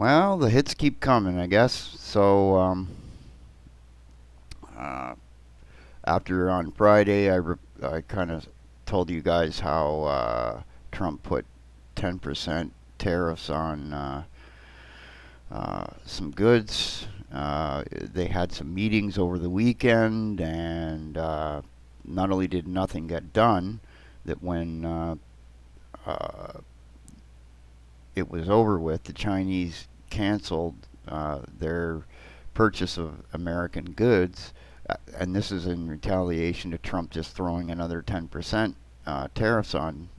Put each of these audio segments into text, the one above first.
Well, the hits keep coming, I guess. So uh, after on Friday, I kind of told you guys how Trump put 10% tariffs on some goods. They had some meetings over the weekend, and not only did nothing get done, that when uh, it was over with, the Chinese canceled their purchase of American goods, and this is in retaliation to Trump just throwing another 10% tariffs on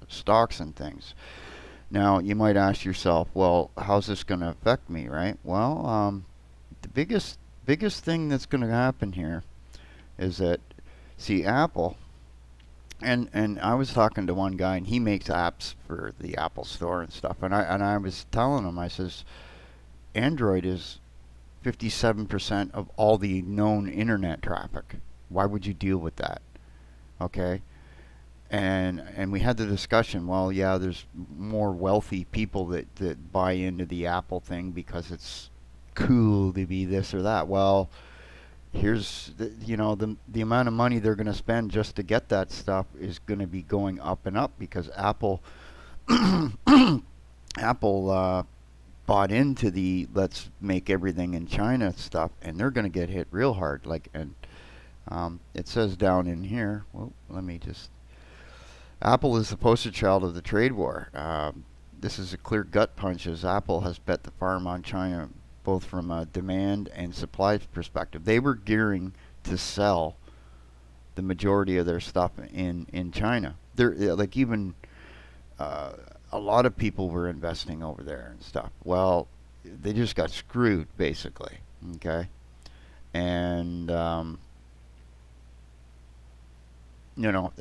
stocks and things. Now, you might ask yourself, well, how's this going to affect me, right? Well, the biggest thing that's going to happen here is that, see, Apple, and I was talking to one guy, and he makes apps for the Apple Store and stuff, and I was telling him, I says, Android is 57% of all the known internet traffic. Why would you deal with that? Okay, and we had the discussion. Well, yeah, there's more wealthy people that buy into the Apple thing because it's cool to be this or that. Well, here's the amount of money they're going to spend just to get that stuff is going to be going up and up because Apple bought into the let's make everything in China stuff, and they're going to get hit real hard. Like, and it says down in here. Well, let me just. Apple is the poster child of the trade war. This is a clear gut punch as Apple has bet the farm on China both from a demand and supply perspective. They were gearing to sell the majority of their stuff in China. They're like even a lot of people were investing over there and stuff. Well, they just got screwed basically. Okay, and you know,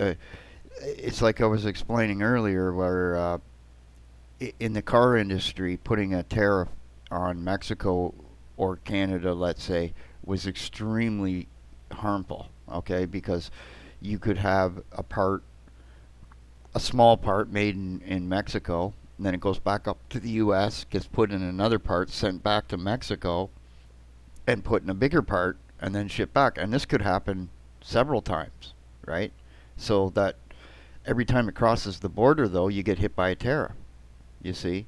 it's like I was explaining earlier, where in the car industry, putting a tariff on Mexico or Canada, let's say, was extremely harmful. Okay, because you could have a small part made in Mexico, and then it goes back up to the U.S., gets put in another part, sent back to Mexico, and put in a bigger part, and then shipped back. And this could happen several times, right? So that every time it crosses the border, though, you get hit by a tariff. You see?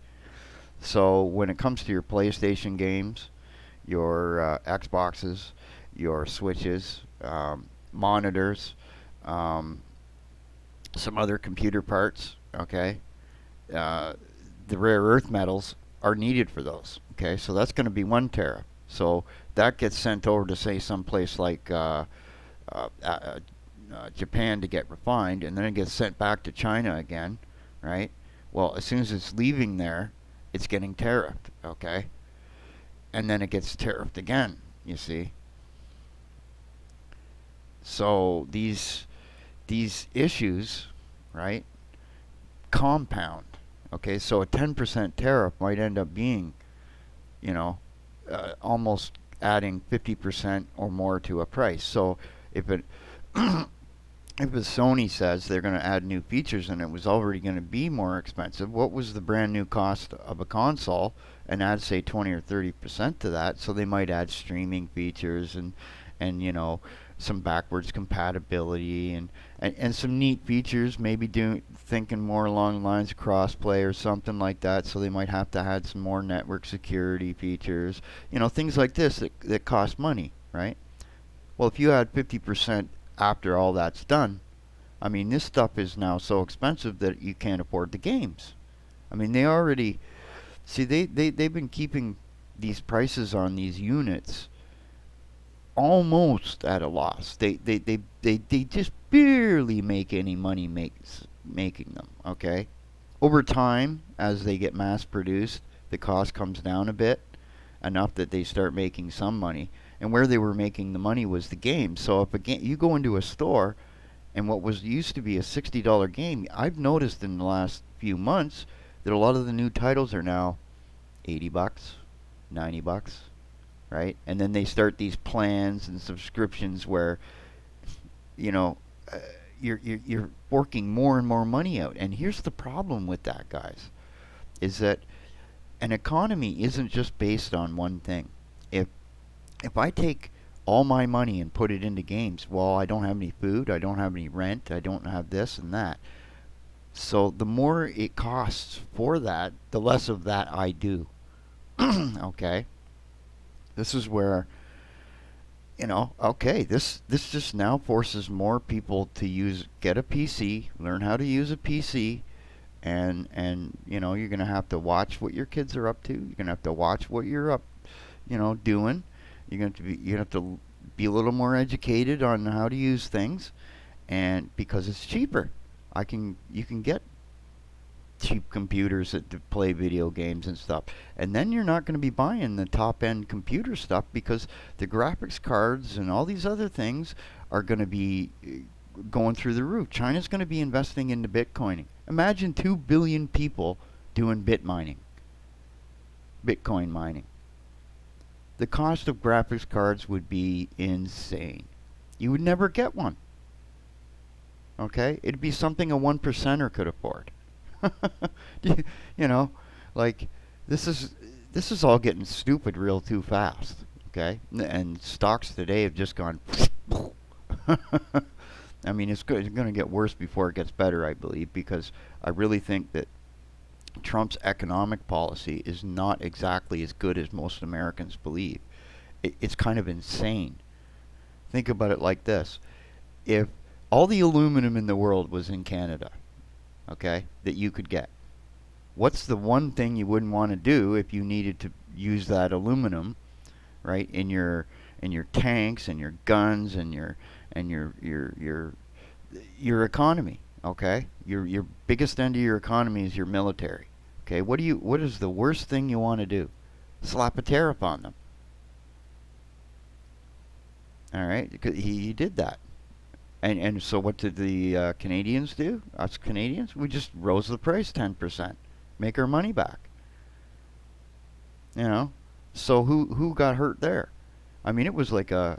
So when it comes to your PlayStation games, your Xboxes, your Switches, monitors, um, some other computer parts, okay, uh, the rare earth metals are needed for those. Okay, so that's going to be one tariff. So that gets sent over to say someplace like uh, uh, Japan to get refined, and then it gets sent back to China again, right? Well, as soon as it's leaving there, it's getting tariffed, okay? And then it gets tariffed again, you see. So these issues, right, compound. Okay, so a 10% tariff might end up being, you know, almost adding 50% or more to a price. So if it if a Sony says they're going to add new features and it was already going to be more expensive, what was the brand new cost of a console? And add say 20 or 30% to that. So they might add streaming features and some backwards compatibility and some neat features. Maybe thinking more along the lines of crossplay or something like that. So they might have to add some more network security features. Things like this that cost money, right? Well, if you add 50% after all that's done, I mean, this stuff is now so expensive that you can't afford the games. I mean, they already see they've been keeping these prices on these units almost at a loss. They just barely make any money making them. Okay, over time as they get mass produced, the cost comes down a bit enough that they start making some money. And where they were making the money was the game. So if you go into a store and what was used to be a $60 game, I've noticed in the last few months that a lot of the new titles are now 80 bucks, 90 bucks, right? And then they start these plans and subscriptions where you know uh, you're forking more and more money out. And here's the problem with that, guys, is that an economy isn't just based on one thing. If if I take all my money and put it into games, well, I don't have any food, I don't have any rent, I don't have this and that. So the more it costs for that, the less of that I do. Okay? This is where, okay, this just now forces more people to get a PC, learn how to use a PC, and you're going to have to watch what your kids are up to. You're going to have to watch what you're up, doing. You're going to have to be a little more educated on how to use things, and because it's cheaper. You can get cheap computers that to play video games and stuff. And then you're not going to be buying the top end computer stuff because the graphics cards and all these other things are going to be going through the roof. China's going to be investing into Bitcoining. Imagine 2 billion people doing Bitcoin mining. The cost of graphics cards would be insane. You would never get one. Okay? It'd be something a one percenter could afford. you know, like this is all getting stupid real too fast. Okay, and stocks today have just gone. I mean, it's going to get worse before it gets better, I believe, because I really think that Trump's economic policy is not exactly as good as most Americans believe. It's kind of insane. Think about it like this: if all the aluminum in the world was in Canada, okay, that you could get. What's the one thing you wouldn't want to do if you needed to use that aluminum, right, in your tanks and your guns and your economy, okay? Your biggest end of your economy is your military. Okay? What is the worst thing you want to do? Slap a tariff on them. All right? He did that. And so what did the Canadians do? Us Canadians, we just rose the price 10%, make our money back. You know, so who got hurt there? I mean, it was like you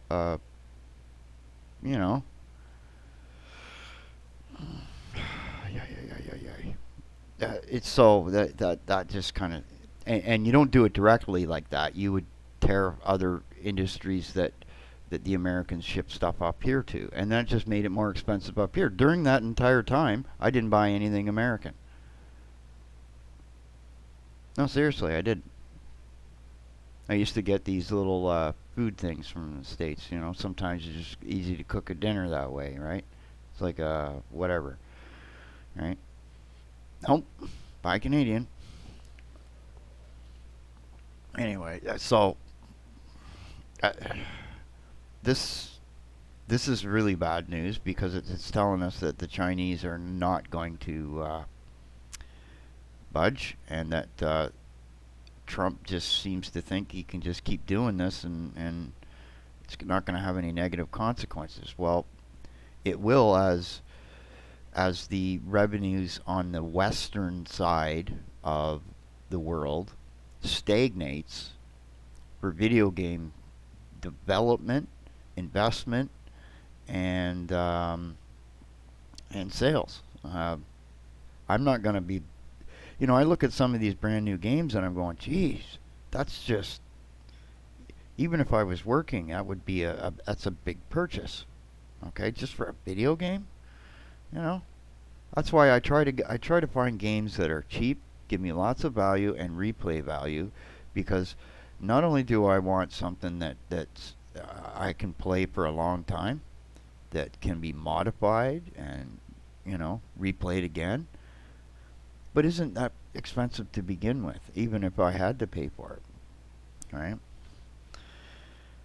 know, it's so that just kind of, and you don't do it directly like that. You would tear other industries that the Americans ship stuff up here to, and that just made it more expensive up here. During that entire time, I didn't buy anything American. No, seriously, I did. I used to get these little food things from the States. You know, sometimes it's just easy to cook a dinner that way, right? It's like whatever, right? Nope, buy Canadian. Anyway, so uh, this this is really bad news because it's telling us that the Chinese are not going to budge, and that Trump just seems to think he can just keep doing this, and it's not going to have any negative consequences. Well, it will, as the revenues on the western side of the world stagnates for video game development, investment, and sales. I'm not going to be. I look at some of these brand new games and I'm going, geez, that's just. Even if I was working, that would be that's a big purchase. Okay, just for a video game. You know, that's why I try to find games that are cheap, give me lots of value and replay value, because not only do I want something that's I can play for a long time, that can be modified and replayed again, but isn't that expensive to begin with, even if I had to pay for it, right?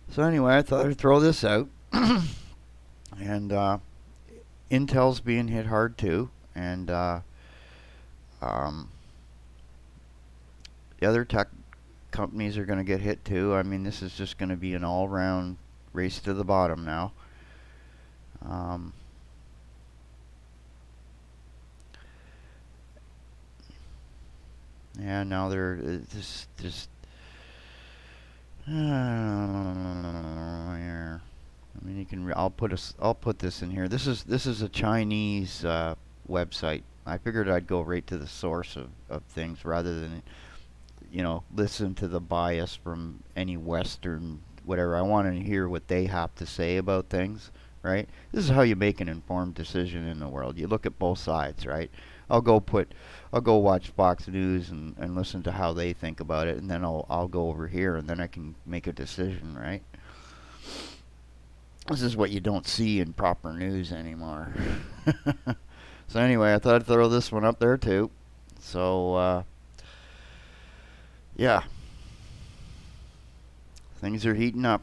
So anyway, I thought I'd throw this out, and Intel's being hit hard too, and um, the other tech companies are going to get hit too. I mean, this is just going to be an all-round race to the bottom now. Um, yeah, now they're just here. I mean, you can. I'll put this in here. This is a Chinese website. I figured I'd go right to the source of things rather than listen to the bias from any Western whatever. I want to hear what they have to say about things, right? This is how you make an informed decision in the world. You look at both sides, right? I'll go put, I'll go watch Fox News and listen to how they think about it, and then I'll go over here, and then I can make a decision, right? This is what you don't see in proper news anymore. So anyway, I thought I'd throw this one up there too. So yeah, things are heating up.